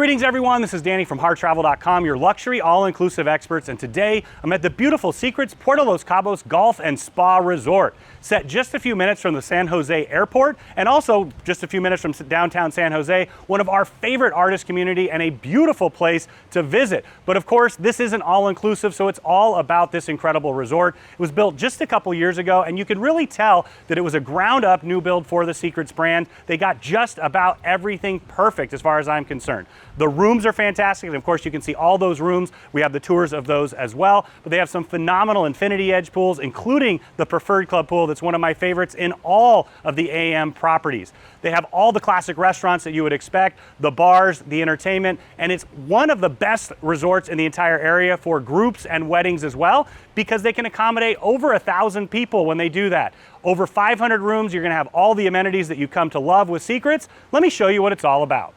Greetings everyone, this is Danny from HarrTravel.com, your luxury all-inclusive experts, and today I'm at the beautiful Secrets Puerto Los Cabos Golf and Spa Resort, set just a few minutes from the San Jose airport and also just a few minutes from downtown San Jose, one of our favorite artist community and a beautiful place to visit. But of course, this isn't all-inclusive, so it's all about this incredible resort. It was built just a couple years ago, and you can really tell that it was a ground-up new build for the Secrets brand. They got just about everything perfect as far as I'm concerned. The rooms are fantastic, and of course you can see all those rooms. We have the tours of those as well, but they have some phenomenal infinity edge pools, including the Preferred Club pool that's one of my favorites in all of the AM properties. They have all the classic restaurants that you would expect, the bars, the entertainment, and it's one of the best resorts in the entire area for groups and weddings as well, because they can accommodate over 1,000 people when they do that. Over 500 rooms, you're gonna have all the amenities that you come to love with Secrets. Let me show you what it's all about.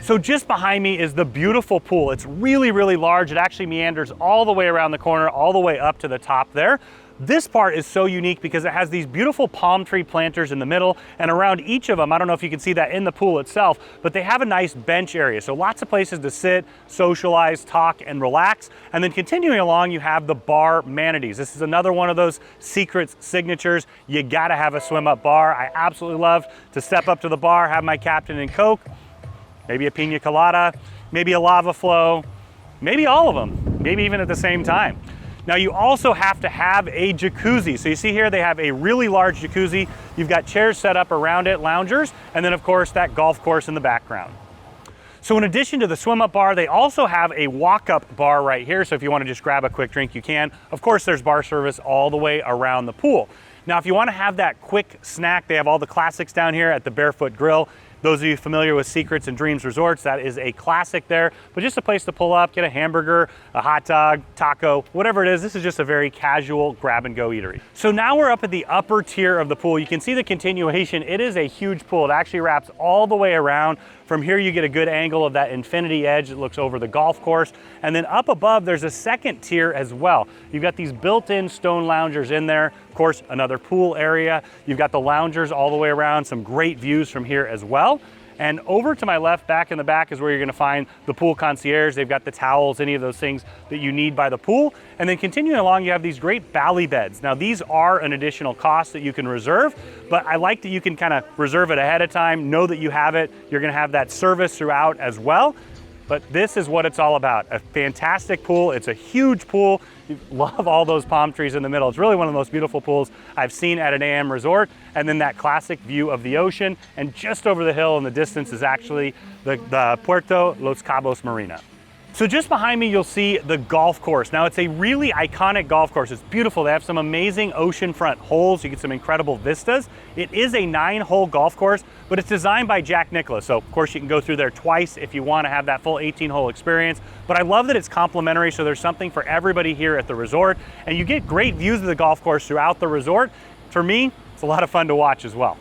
So just behind me is the beautiful pool. It's really, really large. It actually meanders all the way around the corner, all the way up to the top there. This part is so unique because it has these beautiful palm tree planters in the middle, and around each of them, I don't know if you can see that in the pool itself, but they have a nice bench area. So lots of places to sit, socialize, talk, and relax. And then continuing along, you have the bar amenities. This is another one of those Secrets signatures. You gotta have a swim up bar. I absolutely love to step up to the bar, have my Captain and Coke, maybe a pina colada, maybe a lava flow, maybe all of them, maybe even at the same time. Now you also have to have a jacuzzi. So you see here they have a really large jacuzzi. You've got chairs set up around it, loungers, and then of course that golf course in the background. So in addition to the swim up bar, they also have a walk up bar right here. So if you want to just grab a quick drink, you can. Of course, there's bar service all the way around the pool. Now, if you want to have that quick snack, they have all the classics down here at the Barefoot Grill. Those of you familiar with Secrets and Dreams Resorts, that is a classic there, but just a place to pull up, get a hamburger, a hot dog, taco, whatever it is. This is just a very casual grab and go eatery. So now we're up at the upper tier of the pool. You can see the continuation. It is a huge pool. It actually wraps all the way around. From here, you get a good angle of that infinity edge that looks over the golf course. And then up above, there's a second tier as well. You've got these built-in stone loungers in there. Of course, another pool area. You've got the loungers all the way around, some great views from here as well. And over to my left, back in the back, is where you're gonna find the pool concierge. They've got the towels, any of those things that you need by the pool. And then continuing along, you have these great bally beds. Now these are an additional cost that you can reserve, but I like that you can kind of reserve it ahead of time, know that you have it. You're gonna have that service throughout as well. But this is what it's all about. A fantastic pool. It's a huge pool. You love all those palm trees in the middle. It's really one of the most beautiful pools I've seen at an AM resort. And then that classic view of the ocean. And just over the hill in the distance is actually the Puerto Los Cabos Marina. So just behind me, you'll see the golf course. Now it's a really iconic golf course. It's beautiful. They have some amazing oceanfront holes. You get some incredible vistas. It is a 9-hole golf course, but it's designed by Jack Nicklaus. So of course you can go through there twice if you want to have that full 18-hole experience. But I love that it's complimentary, so there's something for everybody here at the resort. And you get great views of the golf course throughout the resort. For me, it's a lot of fun to watch as well.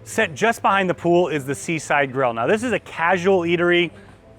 Set just behind the pool is the Seaside Grill. Now this is a casual eatery.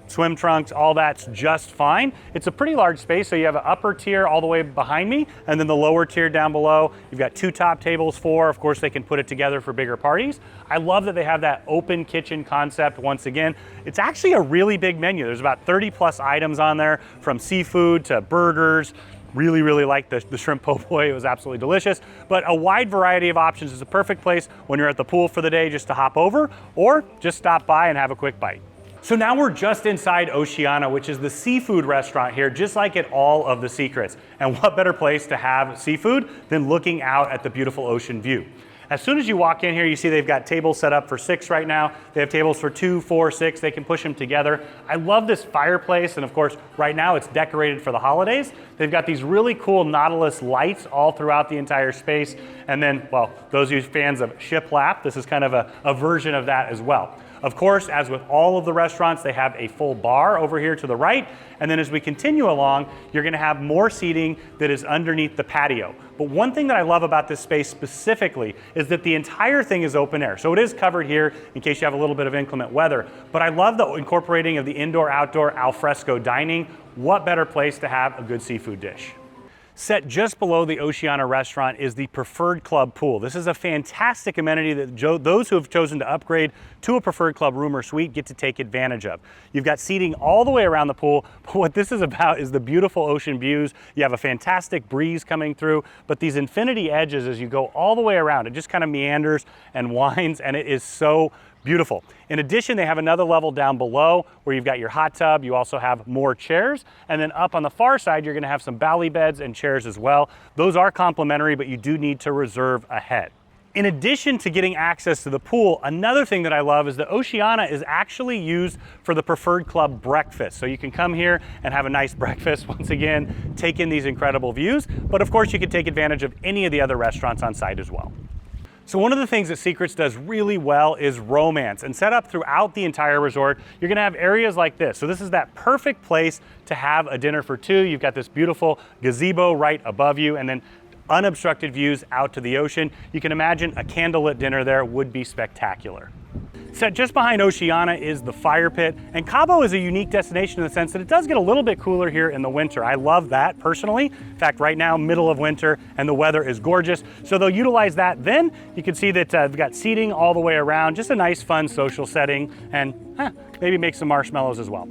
Swim trunks, all that's just fine. It's a pretty large space, so you have an upper tier all the way behind me, and then the lower tier down below. You've got 2 top tables, 4. Of course, they can put it together for bigger parties. I love that they have that open kitchen concept once again. It's actually a really big menu. There's about 30 plus items on there, from seafood to burgers. Really, really like the shrimp po' boy. It was absolutely delicious. But a wide variety of options. Is a perfect place when you're at the pool for the day just to hop over, or just stop by and have a quick bite. So now we're just inside Oceana, which is the seafood restaurant here, just like at all of the Secrets. And what better place to have seafood than looking out at the beautiful ocean view. As soon as you walk in here, you see they've got tables set up for 6 right now. They have tables for 2, 4, 6. They can push them together. I love this fireplace, and of course, right now it's decorated for the holidays. They've got these really cool Nautilus lights all throughout the entire space. And then, well, those of you fans of shiplap, this is kind of a version of that as well. Of course, as with all of the restaurants, they have a full bar over here to the right. And then as we continue along, you're gonna have more seating that is underneath the patio. But one thing that I love about this space specifically is that the entire thing is open air. So it is covered here in case you have a little bit of inclement weather. But I love the incorporating of the indoor-outdoor al fresco dining. What better place to have a good seafood dish? Set just below the Oceana restaurant is the Preferred Club pool. This is a fantastic amenity that those who have chosen to upgrade to a Preferred Club room or suite get to take advantage of. You've got seating all the way around the pool, but what this is about is the beautiful ocean views. You have a fantastic breeze coming through, but these infinity edges as you go all the way around, it just kind of meanders and winds, and it is so beautiful. In addition, they have another level down below where you've got your hot tub. You also have more chairs. And then up on the far side, you're gonna have some bally beds and chairs as well. Those are complimentary, but you do need to reserve ahead. In addition to getting access to the pool, another thing that I love is that Oceana is actually used for the Preferred Club breakfast. So you can come here and have a nice breakfast, once again, take in these incredible views. But of course, you can take advantage of any of the other restaurants on site as well. So one of the things that Secrets does really well is romance, and set up throughout the entire resort, you're gonna have areas like this. So this is that perfect place to have a dinner for two. You've got this beautiful gazebo right above you, and then unobstructed views out to the ocean. You can imagine a candlelit dinner there would be spectacular. Set just behind Oceana is the fire pit, and Cabo is a unique destination in the sense that it does get a little bit cooler here in the winter. I love that personally. In fact, right now, middle of winter, and the weather is gorgeous. So they'll utilize that. Then you can see that they've got seating all the way around, just a nice, fun social setting, and maybe make some marshmallows as well.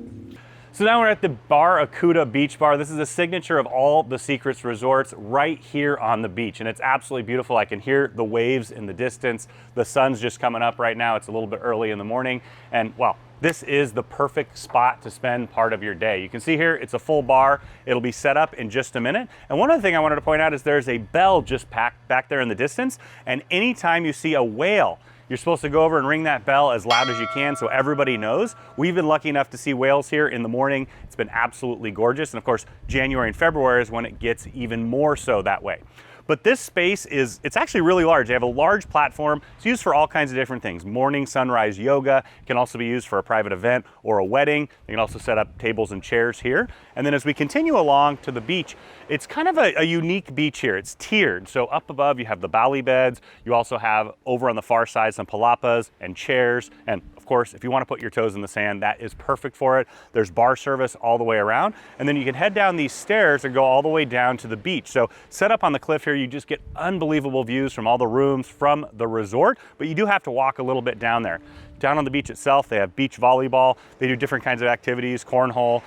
So now we're at the Barracuda Beach Bar. This is a signature of all the Secrets resorts right here on the beach, and it's absolutely beautiful. I can hear the waves in the distance. The sun's just coming up right now. It's a little bit early in the morning, and well, this is the perfect spot to spend part of your day. You can see here, it's a full bar. It'll be set up in just a minute. And one other thing I wanted to point out is there's a bell just back there in the distance, and anytime you see a whale, you're supposed to go over and ring that bell as loud as you can so everybody knows. We've been lucky enough to see whales here in the morning. It's been absolutely gorgeous. And of course, January and February is when it gets even more so that way. But this space it's actually really large. They have a large platform. It's used for all kinds of different things. Morning sunrise yoga. It can also be used for a private event or a wedding. You can also set up tables and chairs here. And then as we continue along to the beach, it's kind of a unique beach here. It's tiered. So up above you have the bally beds. You also have over on the far side some palapas and chairs. And of course, if you want to put your toes in the sand, that is perfect for it. There's bar service all the way around. And then you can head down these stairs and go all the way down to the beach. So set up on the cliff here, you just get unbelievable views from all the rooms from the resort, but you do have to walk a little bit down there. Down on the beach itself, they have beach volleyball. They do different kinds of activities, cornhole,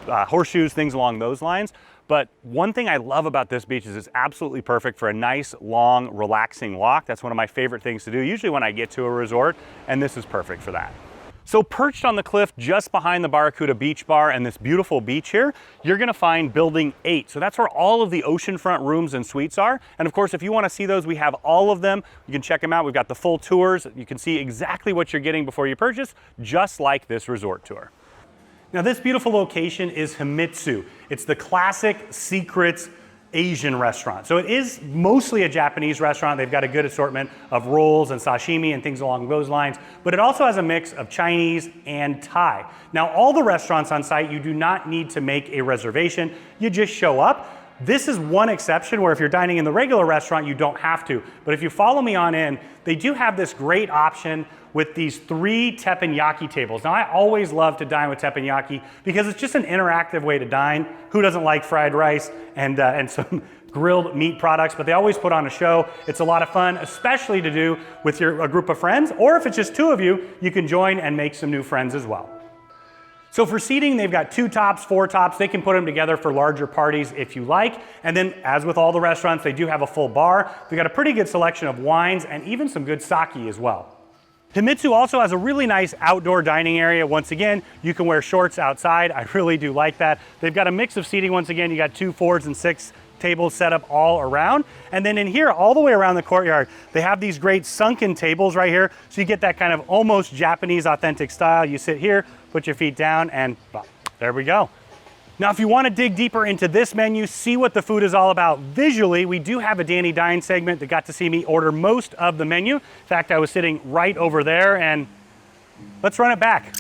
horseshoes, things along those lines. But one thing I love about this beach is it's absolutely perfect for a nice, long, relaxing walk. That's one of my favorite things to do, usually when I get to a resort, and this is perfect for that. So perched on the cliff just behind the Barracuda Beach Bar and this beautiful beach here, you're gonna find Building 8. So that's where all of the oceanfront rooms and suites are. And of course, if you wanna see those, we have all of them. You can check them out. We've got the full tours. You can see exactly what you're getting before you purchase, just like this resort tour. Now this beautiful location is Hamitsu. It's the classic Secrets Asian restaurant. So it is mostly a Japanese restaurant. They've got a good assortment of rolls and sashimi and things along those lines, but it also has a mix of Chinese and Thai. Now all the restaurants on site, you do not need to make a reservation. You just show up. This is one exception where if you're dining in the regular restaurant, you don't have to. But if you follow me on in, they do have this great option with these 3 teppanyaki tables. Now I always love to dine with teppanyaki because it's just an interactive way to dine. Who doesn't like fried rice and some grilled meat products, but they always put on a show. It's a lot of fun, especially to do with a group of friends, or if it's just 2 of you, you can join and make some new friends as well. So for seating, they've got 2 tops, 4 tops. They can put them together for larger parties if you like. And then as with all the restaurants, they do have a full bar. They've got a pretty good selection of wines and even some good sake as well. Hamitsu also has a really nice outdoor dining area. Once again, you can wear shorts outside. I really do like that. They've got a mix of seating. Once again, you got 2 4s and 6 tables set up all around. And then in here, all the way around the courtyard, they have these great sunken tables right here. So you get that kind of almost Japanese authentic style. You sit here, put your feet down, and well, there we go. Now, if you want to dig deeper into this menu, see what the food is all about visually, we do have a Danny Dine segment that got to see me order most of the menu. In fact, I was sitting right over there, and let's run it back.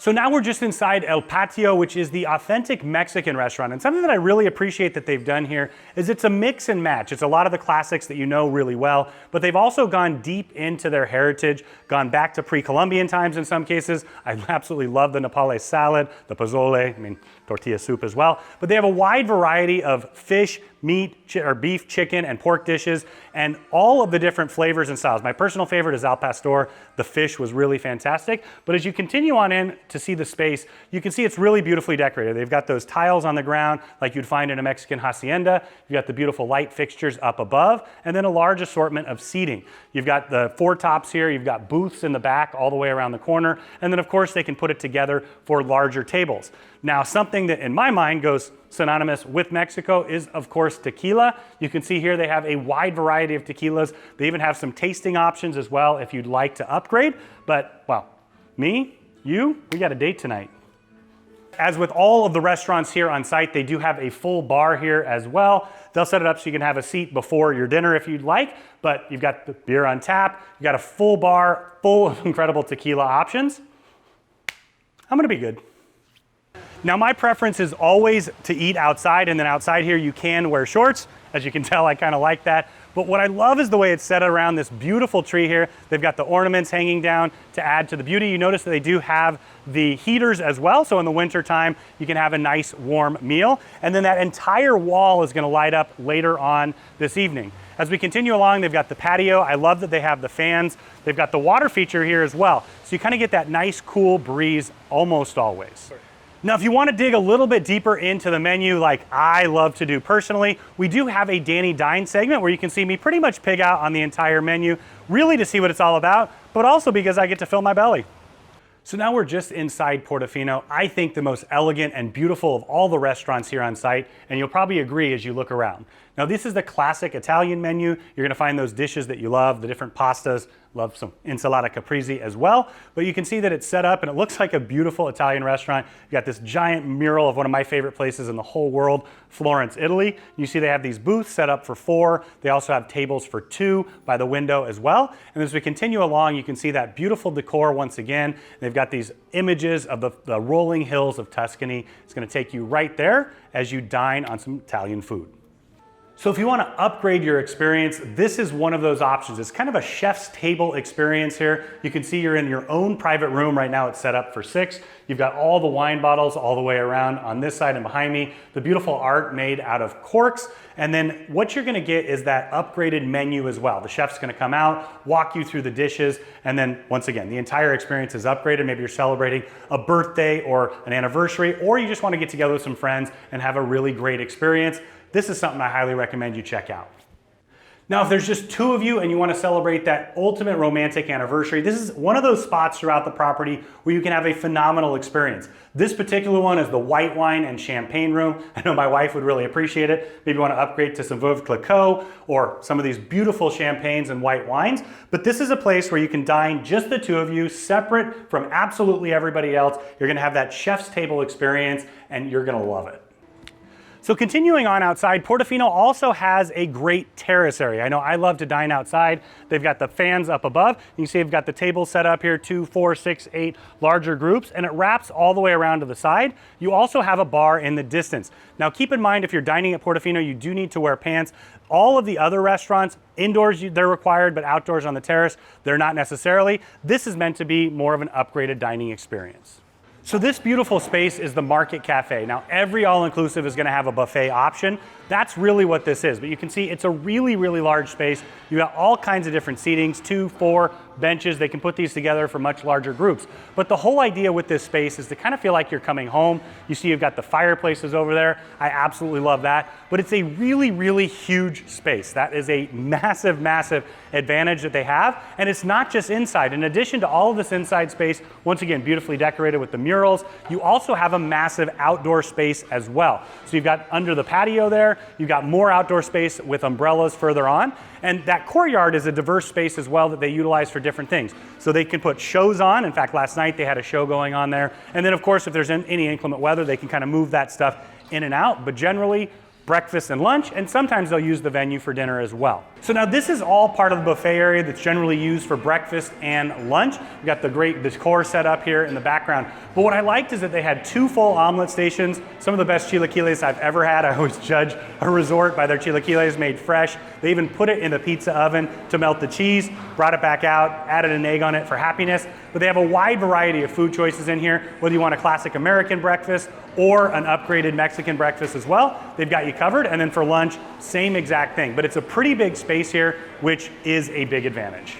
So now we're just inside El Patio, which is the authentic Mexican restaurant. And something that I really appreciate that they've done here is it's a mix and match. It's a lot of the classics that you know really well, but they've also gone deep into their heritage, gone back to pre-Columbian times in some cases. I absolutely love the Napales salad, the pozole, tortilla soup as well. But they have a wide variety of fish, meat, or beef, chicken, and pork dishes, and all of the different flavors and styles. My personal favorite is al pastor. The fish was really fantastic. But as you continue on in to see the space, you can see it's really beautifully decorated. They've got those tiles on the ground like you'd find in a Mexican hacienda. You've got the beautiful light fixtures up above, and then a large assortment of seating. You've got the four tops here. You've got booths in the back all the way around the corner. And then, of course, they can put it together for larger tables. Now, something that in my mind goes synonymous with Mexico is, of course, tequila. You can see here they have a wide variety of tequilas. They even have some tasting options as well if you'd like to upgrade. But, well, we got a date tonight. As with all of the restaurants here on site, they do have a full bar here as well. They'll set it up so you can have a seat before your dinner if you'd like, but you've got the beer on tap. You've got a full bar full of incredible tequila options. I'm gonna be good. Now, my preference is always to eat outside, and then outside here you can wear shorts. As you can tell, I kind of like that. But what I love is the way it's set around this beautiful tree here. They've got the ornaments hanging down to add to the beauty. You notice that they do have the heaters as well, so in the winter time you can have a nice warm meal. And then that entire wall is gonna light up later on this evening. As we continue along, they've got the patio. I love that they have the fans. They've got the water feature here as well. So you kind of get that nice cool breeze almost always. Now, if you want to dig a little bit deeper into the menu, like I love to do personally, we do have a Danny Dine segment where you can see me pretty much pig out on the entire menu, really to see what it's all about, but also because I get to fill my belly. So now we're just inside Portofino. I think the most elegant and beautiful of all the restaurants here on site, and you'll probably agree as you look around. Now, this is the classic Italian menu. You're gonna find those dishes that you love, the different pastas, love some ensalada caprese as well. But you can see that it's set up and it looks like a beautiful Italian restaurant. You got this giant mural of one of my favorite places in the whole world, Florence, Italy. You see they have these booths set up for 4. They also have tables for 2 by the window as well. And as we continue along, you can see that beautiful decor once again. They've got these images of the rolling hills of Tuscany. It's gonna take you right there as you dine on some Italian food. So if you want to upgrade your experience, this is one of those options. It's kind of a chef's table experience here. You can see you're in your own private room. Right now it's set up for 6. You've got all the wine bottles all the way around on this side and behind me, the beautiful art made out of corks. And then what you're gonna get is that upgraded menu as well. The chef's gonna come out, walk you through the dishes, and then once again, the entire experience is upgraded. Maybe you're celebrating a birthday or an anniversary, or you just wanna get together with some friends and have a really great experience. This is something I highly recommend you check out. Now, if there's just 2 of you and you want to celebrate that ultimate romantic anniversary, this is one of those spots throughout the property where you can have a phenomenal experience. This particular one is the white wine and champagne room. I know my wife would really appreciate it. Maybe you want to upgrade to some Veuve Clicquot or some of these beautiful champagnes and white wines. But this is a place where you can dine just the 2 of you, separate from absolutely everybody else. You're going to have that chef's table experience and you're going to love it. So continuing on outside, Portofino also has a great terrace area. I know I love to dine outside. They've got the fans up above. You can see they've got the tables set up here, 2, 4, 6, 8 larger groups, and it wraps all the way around to the side. You also have a bar in the distance. Now keep in mind, if you're dining at Portofino, you do need to wear pants. All of the other restaurants, indoors they're required, but outdoors on the terrace, they're not necessarily. This is meant to be more of an upgraded dining experience. So this beautiful space is the Market Cafe. Now every all-inclusive is gonna have a buffet option. That's really what this is, but you can see it's a really, really large space. You got all kinds of different seatings, 2, 4 benches. They can put these together for much larger groups. But the whole idea with this space is to kind of feel like you're coming home. You see you've got the fireplaces over there. I absolutely love that. But it's a really, really huge space. That is a massive, massive advantage that they have. And it's not just inside. In addition to all of this inside space, once again, beautifully decorated with the murals, you also have a massive outdoor space as well. So you've got under the patio there, you've got more outdoor space with umbrellas further on. And that courtyard is a diverse space as well that they utilize for different things. So they can put shows on. In fact, last night they had a show going on there. And then of course, if there's any inclement weather, they can kind of move that stuff in and out. But generally, breakfast and lunch, and sometimes they'll use the venue for dinner as well. So now this is all part of the buffet area that's generally used for breakfast and lunch. We've got the great decor set up here in the background. But what I liked is that they had 2 full omelet stations, some of the best chilaquiles I've ever had. I always judge a resort by their chilaquiles made fresh. They even put it in the pizza oven to melt the cheese, brought it back out, added an egg on it for happiness. But they have a wide variety of food choices in here, whether you want a classic American breakfast or an upgraded Mexican breakfast as well. They've got you covered. And then for lunch, same exact thing. But it's a pretty big space here, which is a big advantage.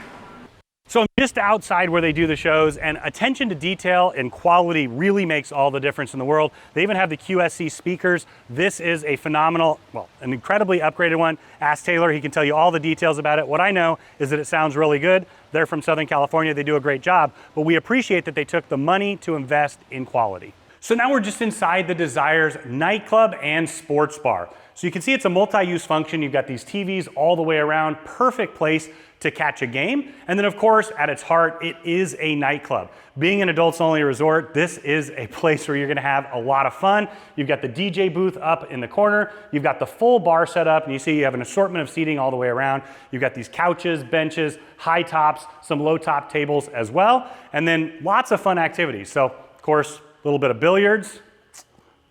So I'm just outside where they do the shows, and attention to detail and quality really makes all the difference in the world. They even have the QSC speakers. This is a phenomenal, well, an incredibly upgraded one. Ask Taylor, he can tell you all the details about it. What I know is that it sounds really good. They're from Southern California, they do a great job, but we appreciate that they took the money to invest in quality. So now we're just inside the Desires nightclub and sports bar. So you can see it's a multi-use function. You've got these TVs all the way around, perfect place to catch a game. And then of course, at its heart, it is a nightclub. Being an adults only resort, this is a place where you're gonna have a lot of fun. You've got the DJ booth up in the corner. You've got the full bar set up, and you see you have an assortment of seating all the way around. You've got these couches, benches, high tops, some low top tables as well. And then lots of fun activities. So of course, a little bit of billiards.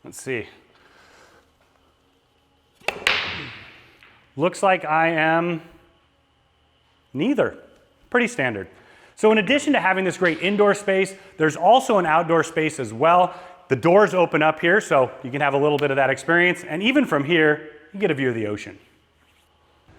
Let's see. Looks like I am neither. Pretty standard. So in addition to having this great indoor space, there's also an outdoor space as well. The doors open up here, so you can have a little bit of that experience. And even from here, you get a view of the ocean.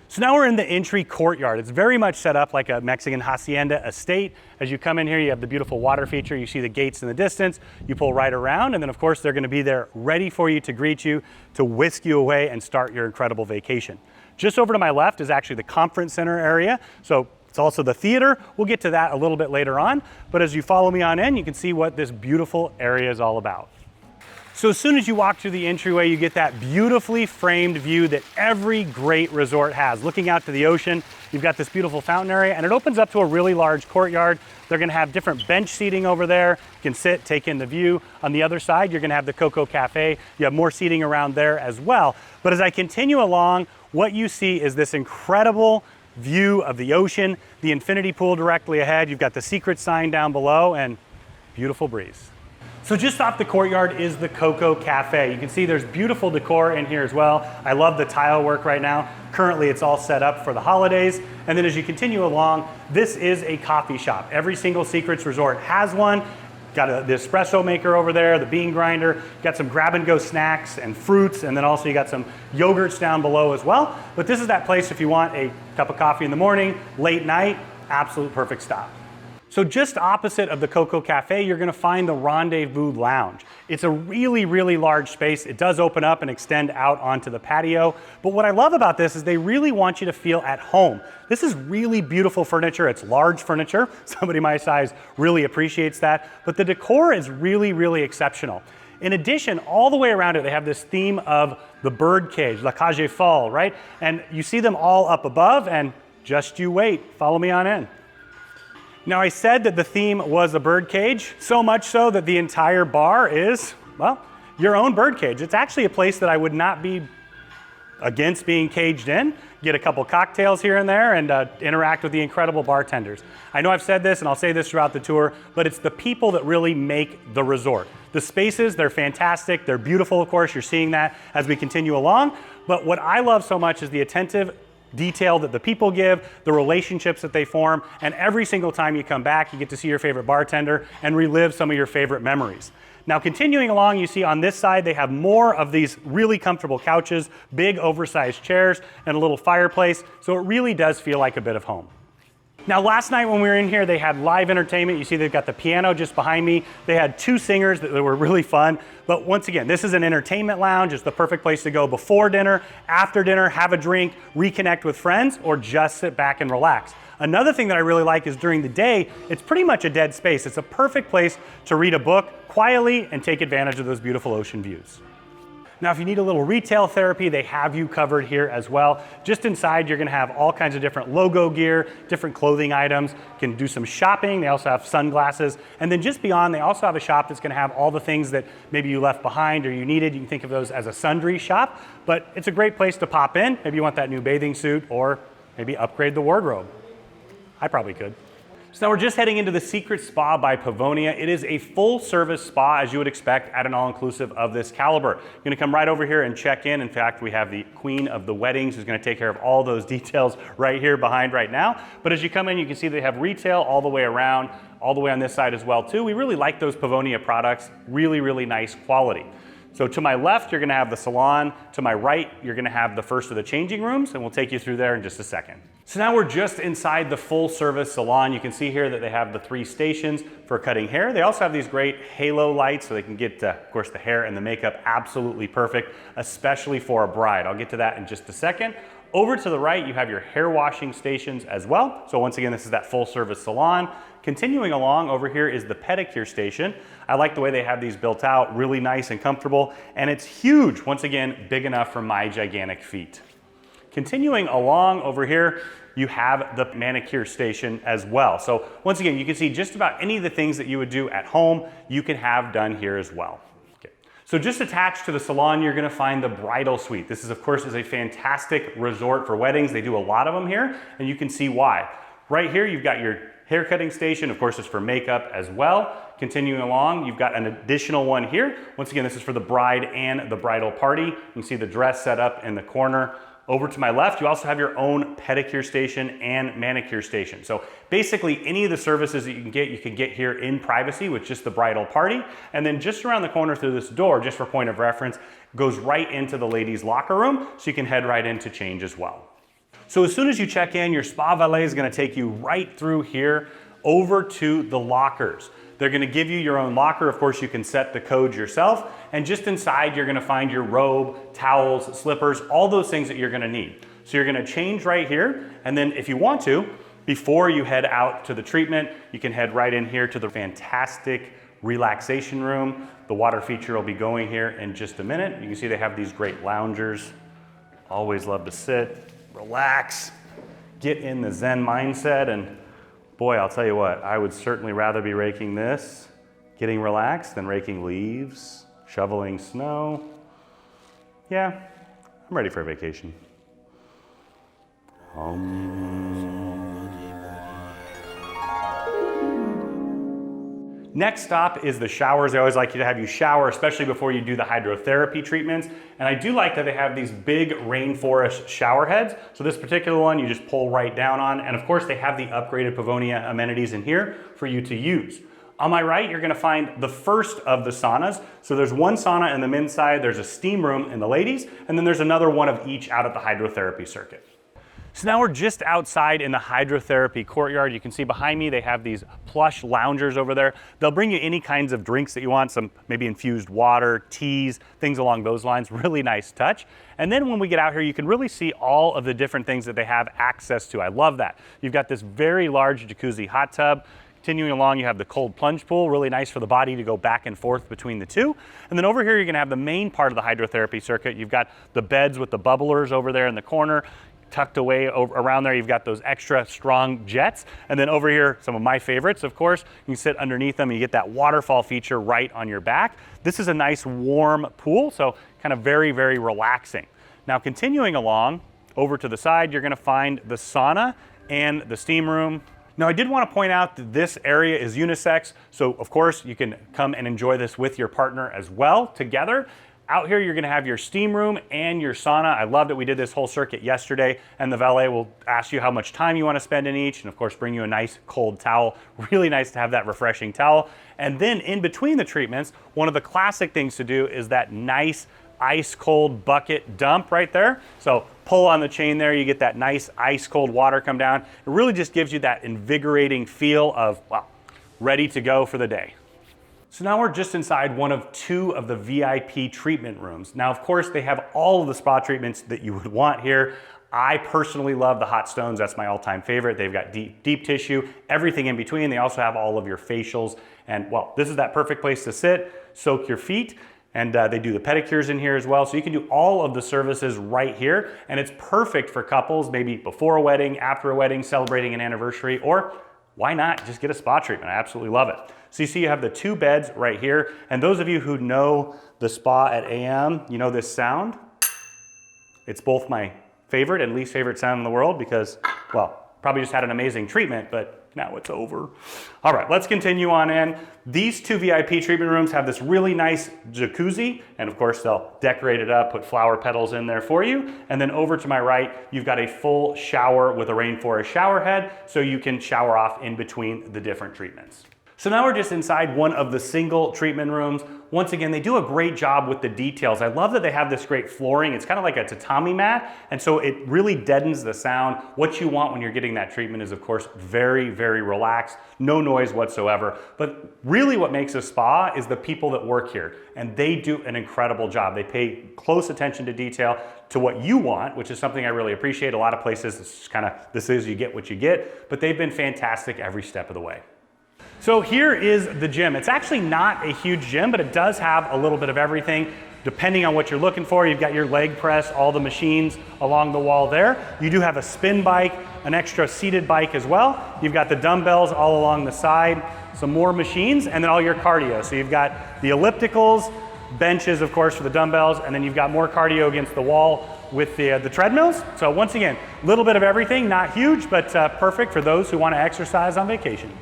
So now we're in the entry courtyard. It's very much set up like a Mexican hacienda estate. As you come in here, you have the beautiful water feature. You see the gates in the distance. You pull right around, and then of course they're going to be there ready for you to greet you, to whisk you away and start your incredible vacation. Just over to my left is actually the conference center area. So it's also the theater. We'll get to that a little bit later on. But as you follow me on in, you can see what this beautiful area is all about. So as soon as you walk through the entryway, you get that beautifully framed view that every great resort has. Looking out to the ocean, you've got this beautiful fountain area, and it opens up to a really large courtyard. They're gonna have different bench seating over there. You can sit, take in the view. On the other side, you're gonna have the Coco Cafe. You have more seating around there as well. But as I continue along, what you see is this incredible view of the ocean, the infinity pool directly ahead. You've got the secret sign down below, and beautiful breeze. So just off the courtyard is the Coco Cafe. You can see there's beautiful decor in here as well. I love the tile work right now. Currently it's all set up for the holidays. And then as you continue along, this is a coffee shop. Every single Secrets resort has one. Got the espresso maker over there, the bean grinder, got some grab and go snacks and fruits, and then also you got some yogurts down below as well. But this is that place if you want a cup of coffee in the morning, late night, absolute perfect stop. So just opposite of the Coco Cafe, you're gonna find the Rendezvous Lounge. It's a really, really large space. It does open up and extend out onto the patio. But what I love about this is they really want you to feel at home. This is really beautiful furniture. It's large furniture. Somebody my size really appreciates that. But the decor is really, really exceptional. In addition, all the way around it, they have this theme of the bird cage, La Cage Fall, right? And you see them all up above, and just you wait. Follow me on in. Now I said that the theme was a bird cage, so much so that the entire bar is, well, your own bird cage. It's actually a place that I would not be against being caged in. Get a couple cocktails here and there and interact with the incredible bartenders. I know I've said this and I'll say this throughout the tour, but it's the people that really make the resort. The spaces, they're fantastic. They're beautiful, of course. You're seeing that as we continue along. But what I love so much is the attentive detail that the people give, the relationships that they form, and every single time you come back, you get to see your favorite bartender and relive some of your favorite memories. Now, continuing along, you see on this side, they have more of these really comfortable couches, big oversized chairs, and a little fireplace, so it really does feel like a bit of home. Now, last night when we were in here, they had live entertainment. You see they've got the piano just behind me. They had 2 singers that were really fun. But once again, this is an entertainment lounge. It's the perfect place to go before dinner, after dinner, have a drink, reconnect with friends, or just sit back and relax. Another thing that I really like is during the day, it's pretty much a dead space. It's a perfect place to read a book quietly and take advantage of those beautiful ocean views. Now, if you need a little retail therapy, they have you covered here as well. Just inside, you're gonna have all kinds of different logo gear, different clothing items. You can do some shopping. They also have sunglasses. And then just beyond, they also have a shop that's gonna have all the things that maybe you left behind or you needed. You can think of those as a sundry shop, but it's a great place to pop in. Maybe you want that new bathing suit or Maybe upgrade the wardrobe. I probably could. So now we're just heading into the Secret Spa by Pavonia. It is a full service spa as you would expect at an all-inclusive of this caliber. You're gonna come right over here and check in. In fact, we have the queen of the weddings who's gonna take care of all those details right here behind right now. But as you come in, you can see they have retail all the way around, all the way on this side as well too. We really like those Pavonia products, really, really nice quality. So to my left, you're gonna have the salon. To my right, you're gonna have the first of the changing rooms, and we'll take you through there in just a second. So now we're just inside the full service salon. You can see here that they have the 3 stations for cutting hair. They also have these great halo lights so they can get, of course, the hair and the makeup absolutely perfect, especially for a bride. I'll get to that in just a second. Over to the right, you have your hair washing stations as well. So once again, this is that full service salon. Continuing along, over here is the pedicure station. I like the way they have these built out, really nice and comfortable, and it's huge. Once again, big enough for my gigantic feet. Continuing along over here, you have the manicure station as well. So once again, you can see just about any of the things that you would do at home, you can have done here as well. Okay. So just attached to the salon, you're gonna find the bridal suite. This is, of course, a fantastic resort for weddings. They do a lot of them here, and you can see why. Right here, you've got your hair cutting station. Of course, it's for makeup as well. Continuing along, you've got an additional one here. Once again, this is for the bride and the bridal party. You can see the dress set up in the corner. Over to my left, you also have your own pedicure station and manicure station. So basically any of the services that you can get here in privacy with just the bridal party. And then just around the corner through this door, just for point of reference, goes right into the ladies' locker room, so you can head right in to change as well. So as soon as you check in, your spa valet is gonna take you right through here over to the lockers. They're gonna give you your own locker. Of course, you can set the code yourself. And just inside, you're gonna find your robe, towels, slippers, all those things that you're gonna need. So you're gonna change right here. And then if you want to, before you head out to the treatment, you can head right in here to the fantastic relaxation room. The water feature will be going here in just a minute. You can see they have these great loungers. Always love to sit, relax, get in the Zen mindset, and boy, I'll tell you what, I would certainly rather be raking this, getting relaxed, than raking leaves, shoveling snow. Yeah, I'm ready for a vacation. Next stop is the showers. They always like you to have you shower, especially before you do the hydrotherapy treatments. And I do like that they have these big rainforest shower heads. So this particular one, you just pull right down on. And of course, they have the upgraded Pavonia amenities in here for you to use. On my right, you're gonna find the first of the saunas. So there's one sauna in the men's side, there's a steam room in the ladies, and then there's another one of each out at the hydrotherapy circuit. So now we're just outside in the hydrotherapy courtyard. You can see behind me, they have these plush loungers over there. They'll bring you any kinds of drinks that you want, some maybe infused water, teas, things along those lines. Really nice touch. And then when we get out here, you can really see all of the different things that they have access to. I love that. You've got this very large jacuzzi hot tub. Continuing along, you have the cold plunge pool, really nice for the body to go back and forth between the two. And then over here, you're gonna have the main part of the hydrotherapy circuit. You've got the beds with the bubblers over there in the corner. Tucked away around there, you've got those extra strong jets. And then over here, some of my favorites, of course, you can sit underneath them and you get that waterfall feature right on your back. This is a nice warm pool, so kind of very, very relaxing. Now continuing along, over to the side, you're gonna find the sauna and the steam room. Now I did want to point out that this area is unisex, so of course you can come and enjoy this with your partner as well together. Out here, you're gonna have your steam room and your sauna. I loved it. We did this whole circuit yesterday, and the valet will ask you how much time you wanna spend in each, and of course, bring you a nice cold towel. Really nice to have that refreshing towel. And then in between the treatments, one of the classic things to do is that nice ice cold bucket dump right there. So pull on the chain there, you get that nice ice cold water come down. It really just gives you that invigorating feel of, well, ready to go for the day. So now we're just inside one of 2 of the VIP treatment rooms. Now, of course, they have all of the spa treatments that you would want here. I personally love the hot stones. That's my all-time favorite. They've got deep tissue, everything in between. They also have all of your facials. And well, this is that perfect place to sit, soak your feet. And they do the pedicures in here as well. So you can do all of the services right here. And it's perfect for couples, maybe before a wedding, after a wedding, celebrating an anniversary, or why not just get a spa treatment? I absolutely love it. So you see you have the 2 beds right here. And those of you who know the spa at AM, you know this sound? It's both my favorite and least favorite sound in the world because, well, probably just had an amazing treatment, but now it's over. All right, let's continue on in. These two VIP treatment rooms have this really nice jacuzzi, and of course they'll decorate it up, put flower petals in there for you. And then over to my right, you've got a full shower with a rainforest shower head, so you can shower off in between the different treatments. So now we're just inside one of the single treatment rooms. Once again, they do a great job with the details. I love that they have this great flooring. It's kind of like a tatami mat, and so it really deadens the sound. What you want when you're getting that treatment is, of course, very, very relaxed, no noise whatsoever. But really what makes a spa is the people that work here, and they do an incredible job. They pay close attention to detail, to what you want, which is something I really appreciate. A lot of places, it's kind of, this is, you get what you get, but they've been fantastic every step of the way. So here is the gym. It's actually not a huge gym, but it does have a little bit of everything. Depending on what you're looking for, you've got your leg press, all the machines along the wall there. You do have a spin bike, an extra seated bike as well. You've got the dumbbells all along the side, some more machines, and then all your cardio. So you've got the ellipticals, benches, of course, for the dumbbells, and then you've got more cardio against the wall with the treadmills. So once again, a little bit of everything, not huge, but perfect for those who want to exercise on vacation.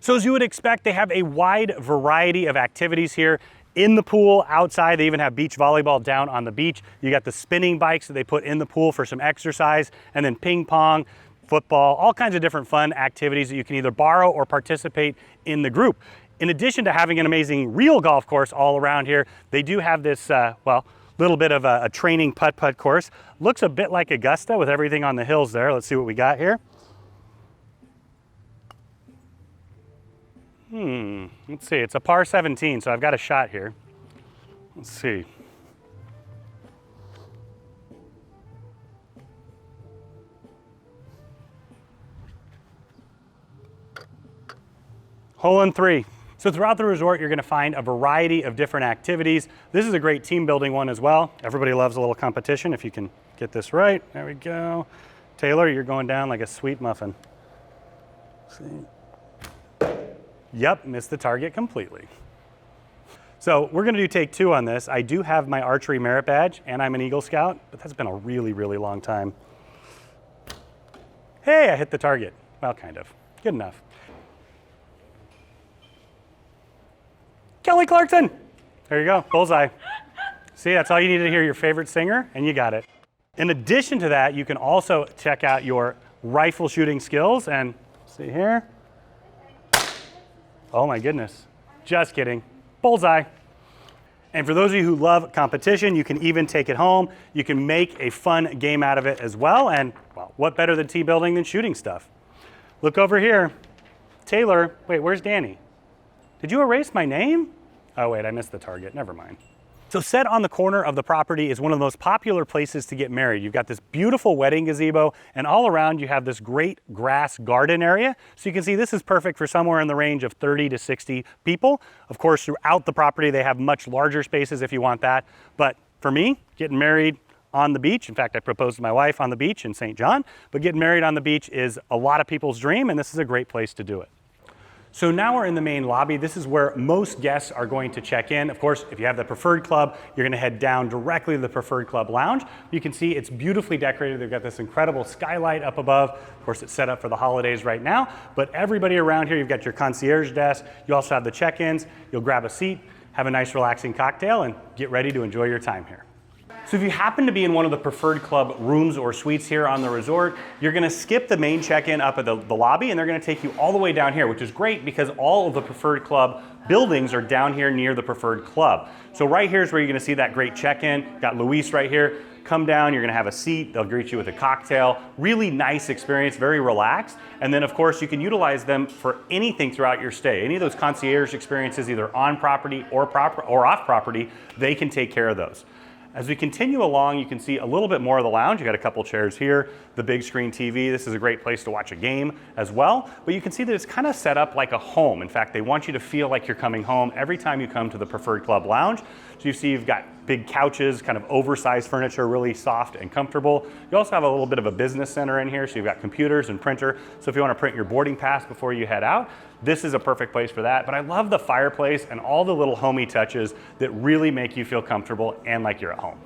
So as you would expect, they have a wide variety of activities here in the pool, outside. They even have beach volleyball down on the beach. You got the spinning bikes that they put in the pool for some exercise, and then ping pong, football, all kinds of different fun activities that you can either borrow or participate in the group. In addition to having an amazing real golf course all around here, they do have this, well, little bit of a training putt-putt course. Looks a bit like Augusta with everything on the hills there. Let's see what we got here. Let's see, it's a par 17, so I've got a shot here. Let's see. Hole in 3. So throughout the resort, you're gonna find a variety of different activities. This is a great team building one as well. Everybody loves a little competition if you can get this right. There we go. Taylor, you're going down like a sweet muffin. Let's see. Yep, missed the target completely. So we're gonna do take 2 on this. I do have my archery merit badge and I'm an Eagle Scout, but that's been a really, really long time. Hey, I hit the target. Well, kind of, good enough. Kelly Clarkson, there you go, bullseye. See, that's all you need to hear your favorite singer and you got it. In addition to that, you can also check out your rifle shooting skills and see here. Oh my goodness, just kidding, bullseye. And for those of you who love competition, you can even take it home. You can make a fun game out of it as well. And well, what better than team building than shooting stuff? Look over here. Taylor, wait, where's Danny? Did you erase my name? Oh wait, I missed the target, never mind. So set on the corner of the property is one of the most popular places to get married. You've got this beautiful wedding gazebo, and all around you have this great grass garden area. So you can see this is perfect for somewhere in the range of 30 to 60 people. Of course, throughout the property, they have much larger spaces if you want that. But for me, getting married on the beach, in fact, I proposed to my wife on the beach in St. John, but getting married on the beach is a lot of people's dream, and this is a great place to do it. So now we're in the main lobby. This is where most guests are going to check in. Of course, if you have the preferred club, you're gonna head down directly to the preferred club lounge. You can see it's beautifully decorated. They've got this incredible skylight up above. Of course, it's set up for the holidays right now, but everybody around here, you've got your concierge desk. You also have the check-ins. You'll grab a seat, have a nice relaxing cocktail, and get ready to enjoy your time here. So if you happen to be in one of the preferred club rooms or suites here on the resort, you're gonna skip the main check-in up at the lobby, and they're gonna take you all the way down here, which is great because all of the preferred club buildings are down here near the preferred club. So right here is where you're gonna see that great check-in. Got Luis right here. Come down, you're gonna have a seat, they'll greet you with a cocktail. Really nice experience, very relaxed. And then of course you can utilize them for anything throughout your stay. Any of those concierge experiences, either on property or off property, they can take care of those. As we continue along, you can see a little bit more of the lounge. You got a couple chairs here, the big screen TV. This is a great place to watch a game as well. But you can see that it's kind of set up like a home. In fact, they want you to feel like you're coming home every time you come to the Preferred Club Lounge. So you see you've got big couches, kind of oversized furniture, really soft and comfortable. You also have a little bit of a business center in here. So you've got computers and printer. So if you want to print your boarding pass before you head out, this is a perfect place for that. But I love the fireplace and all the little homey touches that really make you feel comfortable and like you're at home.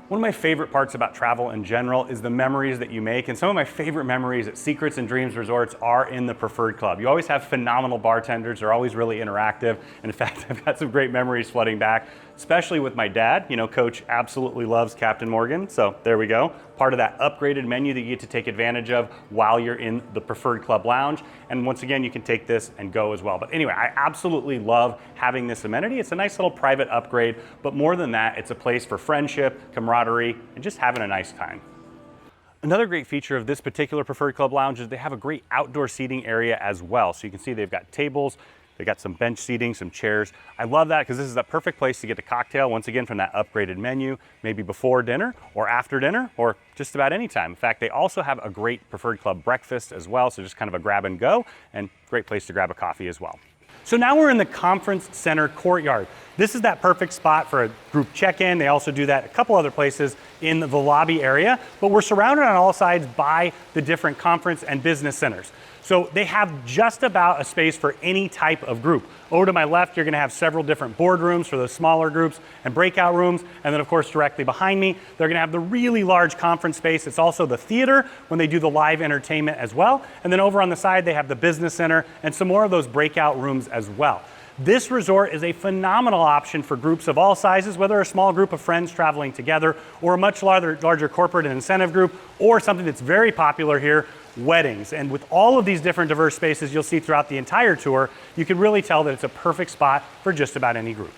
One of my favorite parts about travel in general is the memories that you make, and some of my favorite memories at Secrets and Dreams Resorts are in the Preferred Club. You always have phenomenal bartenders, they're always really interactive, and in fact, I've got some great memories flooding back, especially with my dad. You know, Coach absolutely loves Captain Morgan, so there we go. Part of that upgraded menu that you get to take advantage of while you're in the Preferred Club Lounge, and once again, you can take this and go as well. But anyway, I absolutely love having this amenity. It's a nice little private upgrade, but more than that, it's a place for friendship, camaraderie, and just having a nice time. Another great feature of this particular Preferred Club Lounge is they have a great outdoor seating area as well. So you can see they've got tables, they got some bench seating, some chairs. I love that because this is a perfect place to get a cocktail, once again, from that upgraded menu, maybe before dinner or after dinner or just about any time. In fact, they also have a great Preferred Club breakfast as well, so just kind of a grab and go, and great place to grab a coffee as well. So now we're in the conference center courtyard. This is that perfect spot for a group check-in. They also do that a couple other places in the lobby area, but we're surrounded on all sides by the different conference and business centers. So they have just about a space for any type of group. Over to my left, you're gonna have several different boardrooms for those smaller groups and breakout rooms. And then of course, directly behind me, they're gonna have the really large conference space. It's also the theater when they do the live entertainment as well. And then over on the side, they have the business center and some more of those breakout rooms as well. This resort is a phenomenal option for groups of all sizes, whether a small group of friends traveling together or a much larger corporate and incentive group, or something that's very popular here, weddings. And with all of these different diverse spaces you'll see throughout the entire tour, you can really tell that it's a perfect spot for just about any group.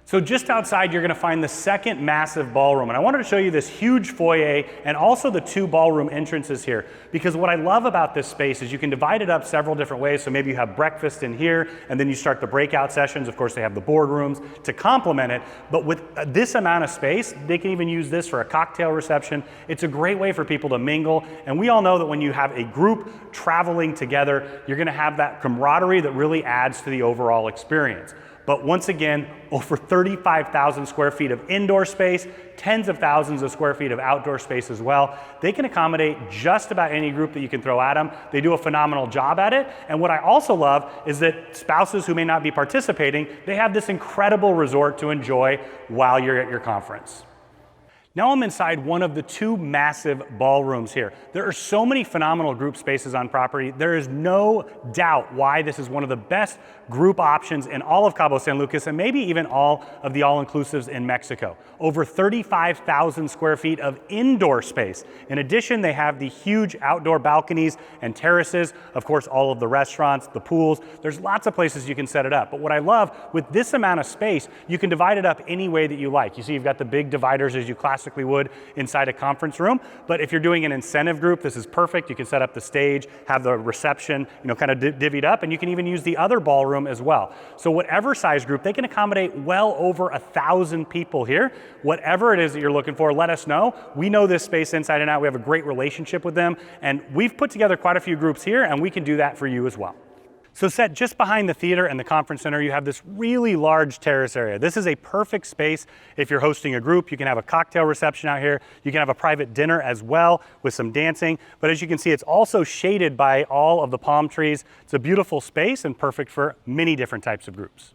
So just outside, you're gonna find the second massive ballroom. And I wanted to show you this huge foyer and also the two ballroom entrances here. Because what I love about this space is you can divide it up several different ways. So maybe you have breakfast in here, and then you start the breakout sessions. Of course, they have the boardrooms to complement it. But with this amount of space, they can even use this for a cocktail reception. It's a great way for people to mingle. And we all know that when you have a group traveling together, you're gonna have that camaraderie that really adds to the overall experience. But once again, over 35,000 square feet of indoor space, tens of thousands of square feet of outdoor space as well. They can accommodate just about any group that you can throw at them. They do a phenomenal job at it. And what I also love is that spouses who may not be participating, they have this incredible resort to enjoy while you're at your conference. Now I'm inside one of the two massive ballrooms here. There are so many phenomenal group spaces on property. There is no doubt why this is one of the best group options in all of Cabo San Lucas and maybe even all of the all-inclusives in Mexico. Over 35,000 square feet of indoor space. In addition, they have the huge outdoor balconies and terraces. Of course, all of the restaurants, the pools. There's lots of places you can set it up. But what I love, with this amount of space, you can divide it up any way that you like. You see, you've got the big dividers as you classically would inside a conference room. But if you're doing an incentive group, this is perfect. You can set up the stage, have the reception, kind of divvied up, and you can even use the other ballroom as well. So whatever size group, they can accommodate well over 1,000 people here. Whatever it is that you're looking for, let us know. We know this space inside and out. We have a great relationship with them, and we've put together quite a few groups here, and we can do that for you as well. So set just behind the theater and the conference center, you have this really large terrace area. This is a perfect space if you're hosting a group. You can have a cocktail reception out here. You can have a private dinner as well with some dancing. But as you can see, it's also shaded by all of the palm trees. It's a beautiful space and perfect for many different types of groups.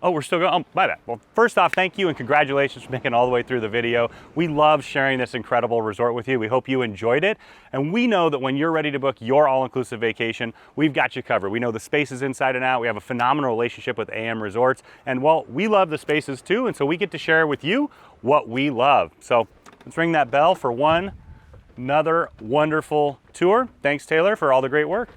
Oh, we're still going, oh, my bad. Well, first off, thank you and congratulations for making it all the way through the video. We love sharing this incredible resort with you. We hope you enjoyed it. And we know that when you're ready to book your all-inclusive vacation, we've got you covered. We know the spaces inside and out. We have a phenomenal relationship with AM Resorts. And well, we love the spaces too. And so we get to share with you what we love. So let's ring that bell for another wonderful tour. Thanks, Taylor, for all the great work.